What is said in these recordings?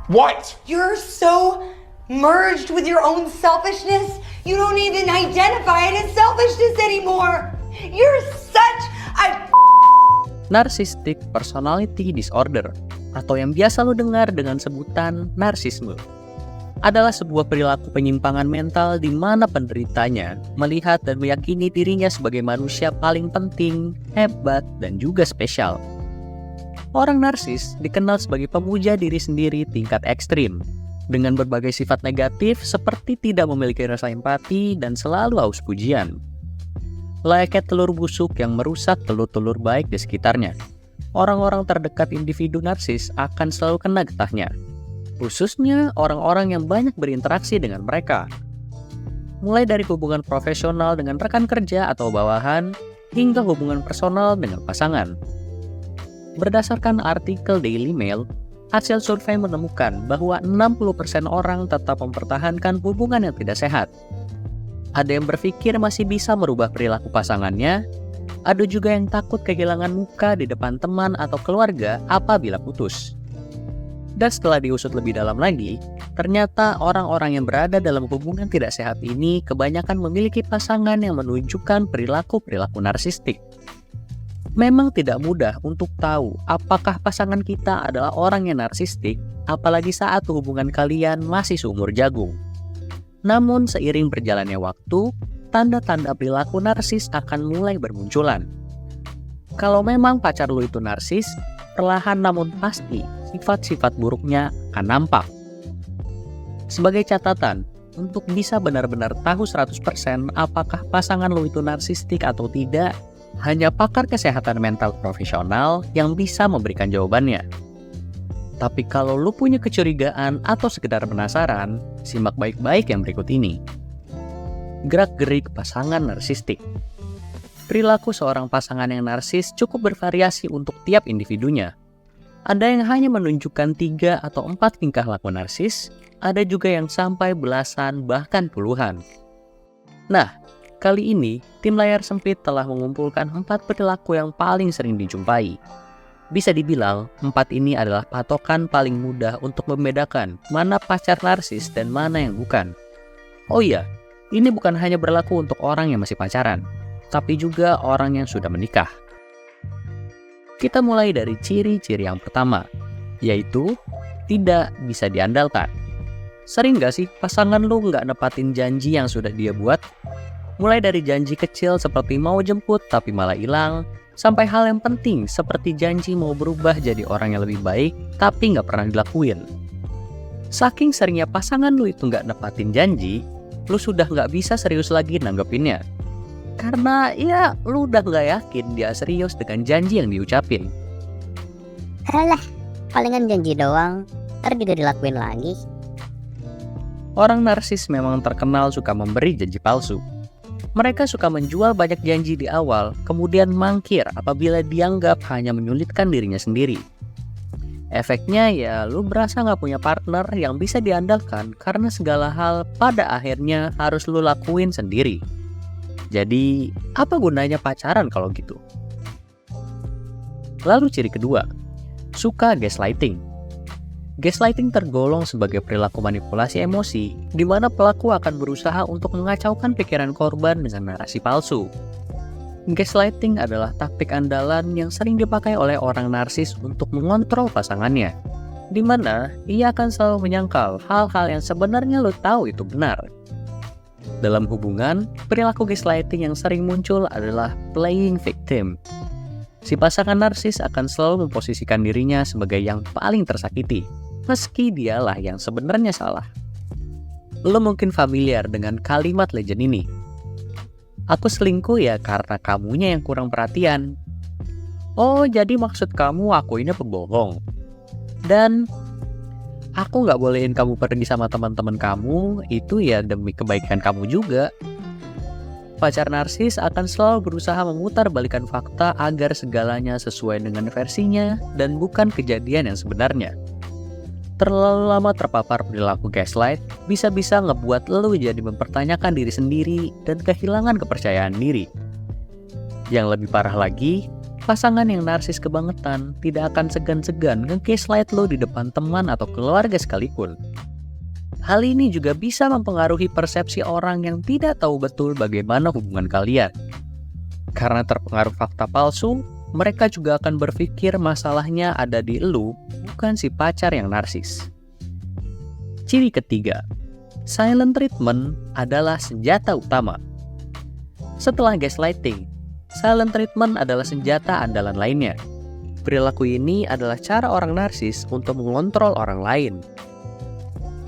What? You're so merged with your own selfishness, you don't even identify it as selfishness anymore. You're such a Narcissistic Personality Disorder, atau yang biasa lo dengar dengan sebutan narsisme, adalah sebuah perilaku penyimpangan mental di mana penderitanya melihat dan meyakini dirinya sebagai manusia paling penting, hebat, dan juga spesial. Orang narsis dikenal sebagai pemuja diri sendiri tingkat ekstrim, dengan berbagai sifat negatif seperti tidak memiliki rasa empati dan selalu haus pujian. Layaknya telur busuk yang merusak telur-telur baik di sekitarnya, orang-orang terdekat individu narsis akan selalu kena getahnya, khususnya orang-orang yang banyak berinteraksi dengan mereka. Mulai dari hubungan profesional dengan rekan kerja atau bawahan, hingga hubungan personal dengan pasangan. Berdasarkan artikel Daily Mail, hasil survei menemukan bahwa 60% orang tetap mempertahankan hubungan yang tidak sehat. Ada yang berpikir masih bisa merubah perilaku pasangannya, ada juga yang takut kehilangan muka di depan teman atau keluarga apabila putus. Dan setelah diusut lebih dalam lagi, ternyata orang-orang yang berada dalam hubungan tidak sehat ini kebanyakan memiliki pasangan yang menunjukkan perilaku-perilaku narsistik. Memang tidak mudah untuk tahu apakah pasangan kita adalah orang yang narsistik, apalagi saat hubungan kalian masih seumur jagung. Namun seiring berjalannya waktu, tanda-tanda perilaku narsis akan mulai bermunculan. Kalau memang pacar lu itu narsis, perlahan namun pasti sifat-sifat buruknya akan nampak. Sebagai catatan, untuk bisa benar-benar tahu 100% apakah pasangan lu itu narsistik atau tidak, hanya pakar kesehatan mental profesional yang bisa memberikan jawabannya. Tapi kalau lu punya kecurigaan atau sekedar penasaran, simak baik-baik yang berikut ini. Gerak-gerik pasangan narsistik. Perilaku seorang pasangan yang narsis cukup bervariasi untuk tiap individunya. Ada yang hanya menunjukkan 3 atau 4 tingkah laku narsis, ada juga yang sampai belasan bahkan puluhan. Nah, kali ini tim layar sempit telah mengumpulkan 4 perilaku yang paling sering dijumpai. Bisa dibilang, 4 ini adalah patokan paling mudah untuk membedakan mana pacar narsis dan mana yang bukan. Oh iya, ini bukan hanya berlaku untuk orang yang masih pacaran, tapi juga orang yang sudah menikah. Kita mulai dari ciri-ciri yang pertama, yaitu tidak bisa diandalkan. Sering gak sih pasangan lu gak nepatin janji yang sudah dia buat? Mulai dari janji kecil seperti mau jemput tapi malah hilang, sampai hal yang penting seperti janji mau berubah jadi orang yang lebih baik tapi gak pernah dilakuin. Saking seringnya pasangan lu itu gak nepatin janji, lu sudah gak bisa serius lagi nanggepinnya. Karena ya lu udah gak yakin dia serius dengan janji yang diucapin. Alah, palingan janji doang, ntar juga dilakuin lagi. Orang narsis memang terkenal suka memberi janji palsu. Mereka suka menjual banyak janji di awal, kemudian mangkir apabila dianggap hanya menyulitkan dirinya sendiri. Efeknya ya lu berasa gak punya partner yang bisa diandalkan karena segala hal pada akhirnya harus lu lakuin sendiri. Jadi, apa gunanya pacaran kalau gitu? Lalu ciri kedua, suka gaslighting. Gaslighting tergolong sebagai perilaku manipulasi emosi, di mana pelaku akan berusaha untuk mengacaukan pikiran korban dengan narasi palsu. Gaslighting adalah taktik andalan yang sering dipakai oleh orang narsis untuk mengontrol pasangannya, di mana ia akan selalu menyangkal hal-hal yang sebenarnya lo tahu itu benar. Dalam hubungan, perilaku gaslighting yang sering muncul adalah playing victim. Si pasangan narsis akan selalu memposisikan dirinya sebagai yang paling tersakiti, meski dialah yang sebenarnya salah. Lo mungkin familiar dengan kalimat legend ini. Aku selingkuh ya karena kamunya yang kurang perhatian. Oh, jadi maksud kamu aku ini pembohong. Dan aku gak bolehin kamu pergi sama teman-teman kamu, itu ya demi kebaikan kamu juga. Pacar narsis akan selalu berusaha memutar balikan fakta agar segalanya sesuai dengan versinya dan bukan kejadian yang sebenarnya. Terlalu lama terpapar perilaku gaslight bisa-bisa ngebuat lo jadi mempertanyakan diri sendiri dan kehilangan kepercayaan diri. Yang lebih parah lagi, Pasangan yang narsis kebangetan tidak akan segan-segan nge-gaslight lo di depan teman atau keluarga sekalipun. Hal ini juga bisa mempengaruhi persepsi orang yang tidak tahu betul bagaimana hubungan kalian. Karena terpengaruh fakta palsu, mereka juga akan berpikir masalahnya ada di elu, bukan si pacar yang narsis. Ciri ketiga, silent treatment adalah senjata utama. Setelah gaslighting, silent treatment adalah senjata andalan lainnya. Perilaku ini adalah cara orang narsis untuk mengontrol orang lain.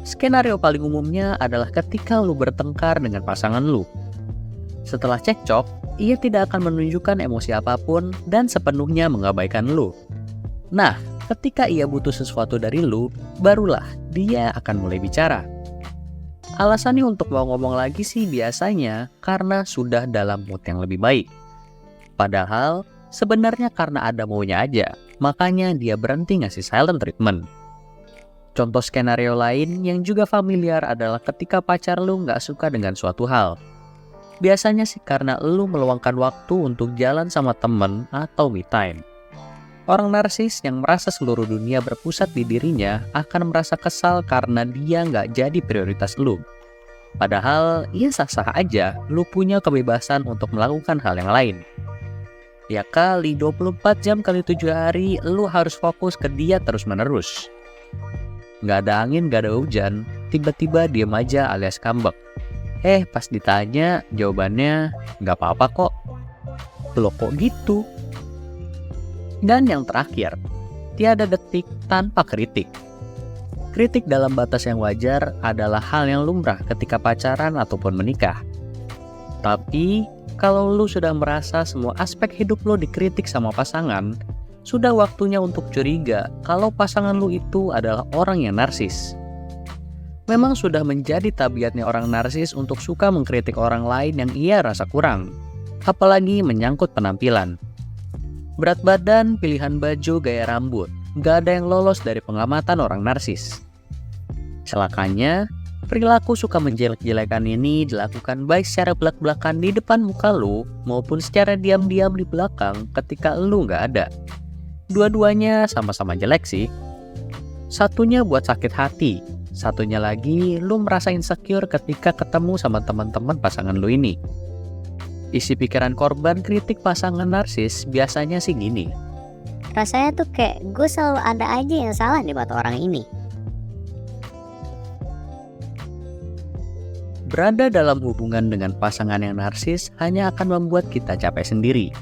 Skenario paling umumnya adalah ketika lu bertengkar dengan pasangan lu. Setelah cekcok, ia tidak akan menunjukkan emosi apapun dan sepenuhnya mengabaikan lu. Nah, ketika ia butuh sesuatu dari lu, barulah dia akan mulai bicara. Alasannya untuk mau ngomong lagi sih biasanya karena sudah dalam mood yang lebih baik. Padahal sebenarnya karena ada maunya aja, makanya dia berhenti ngasih silent treatment. Contoh skenario lain yang juga familiar adalah ketika pacar lu nggak suka dengan suatu hal. Biasanya sih karena lu meluangkan waktu untuk jalan sama temen atau me time. Orang narsis yang merasa seluruh dunia berpusat di dirinya akan merasa kesal karena dia nggak jadi prioritas lu. Padahal ia sah-sah aja lu punya kebebasan untuk melakukan hal yang lain. Ya kali 24 jam kali 7 hari lu harus fokus ke dia terus-menerus. Nggak ada angin, nggak ada hujan, tiba-tiba diem aja alias kambek. Pas ditanya jawabannya nggak apa-apa kok. Loh kok gitu? Dan yang terakhir, tiada detik tanpa kritik. Kritik dalam batas yang wajar adalah hal yang lumrah ketika pacaran ataupun menikah. Tapi, kalau lu sudah merasa semua aspek hidup lu dikritik sama pasangan, sudah waktunya untuk curiga kalau pasangan lu itu adalah orang yang narsis. Memang sudah menjadi tabiatnya orang narsis untuk suka mengkritik orang lain yang ia rasa kurang, apalagi menyangkut penampilan. Berat badan, pilihan baju, gaya rambut, gak ada yang lolos dari pengamatan orang narsis. Celakanya, perilaku suka menjelek-jelekan ini dilakukan baik secara belak-belakan di depan muka lu maupun secara diam-diam di belakang ketika lu gak ada. Dua-duanya sama-sama jelek sih. Satunya buat sakit hati, satunya lagi lu merasa insecure ketika ketemu sama teman-teman pasangan lu ini. Isi pikiran korban kritik pasangan narsis biasanya sih gini. Rasanya tuh kayak gue selalu ada aja yang salah di mata orang ini. Berada dalam hubungan dengan pasangan yang narsis hanya akan membuat kita capek sendiri.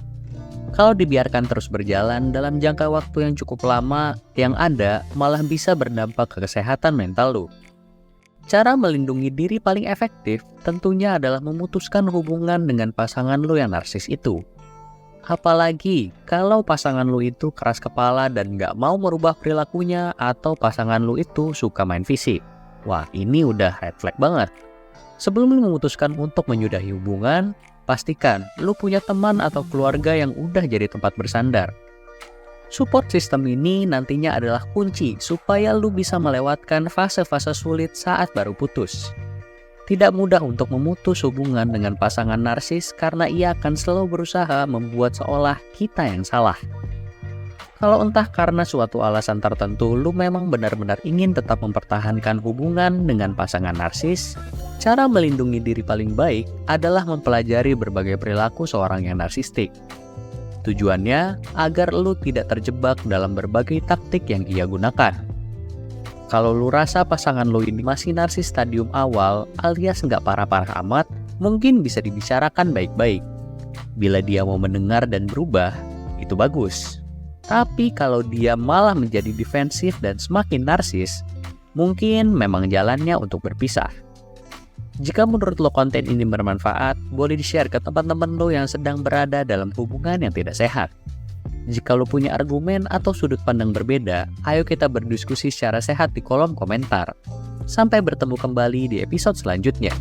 Kalau dibiarkan terus berjalan dalam jangka waktu yang cukup lama, yang ada malah bisa berdampak ke kesehatan mental lu. Cara melindungi diri paling efektif tentunya adalah memutuskan hubungan dengan pasangan lu yang narsis itu. Apalagi kalau pasangan lu itu keras kepala dan gak mau merubah perilakunya atau pasangan lu itu suka main fisik. Wah, ini udah red flag banget. Sebelum lu memutuskan untuk menyudahi hubungan, pastikan lu punya teman atau keluarga yang udah jadi tempat bersandar. Support system ini nantinya adalah kunci supaya lu bisa melewatkan fase-fase sulit saat baru putus. Tidak mudah untuk memutus hubungan dengan pasangan narsis karena ia akan selalu berusaha membuat seolah kita yang salah. Kalau entah karena suatu alasan tertentu lu memang benar-benar ingin tetap mempertahankan hubungan dengan pasangan narsis, cara melindungi diri paling baik adalah mempelajari berbagai perilaku seorang yang narsistik. Tujuannya agar lu tidak terjebak dalam berbagai taktik yang ia gunakan. Kalau lu rasa pasangan lu ini masih narsis stadium awal alias nggak parah-parah amat, mungkin bisa dibicarakan baik-baik. Bila dia mau mendengar dan berubah, itu bagus. Tapi kalau dia malah menjadi defensif dan semakin narsis, mungkin memang jalannya untuk berpisah. Jika menurut lo konten ini bermanfaat, boleh di-share ke teman-teman lo yang sedang berada dalam hubungan yang tidak sehat. Jika lo punya argumen atau sudut pandang berbeda, ayo kita berdiskusi secara sehat di kolom komentar. Sampai bertemu kembali di episode selanjutnya.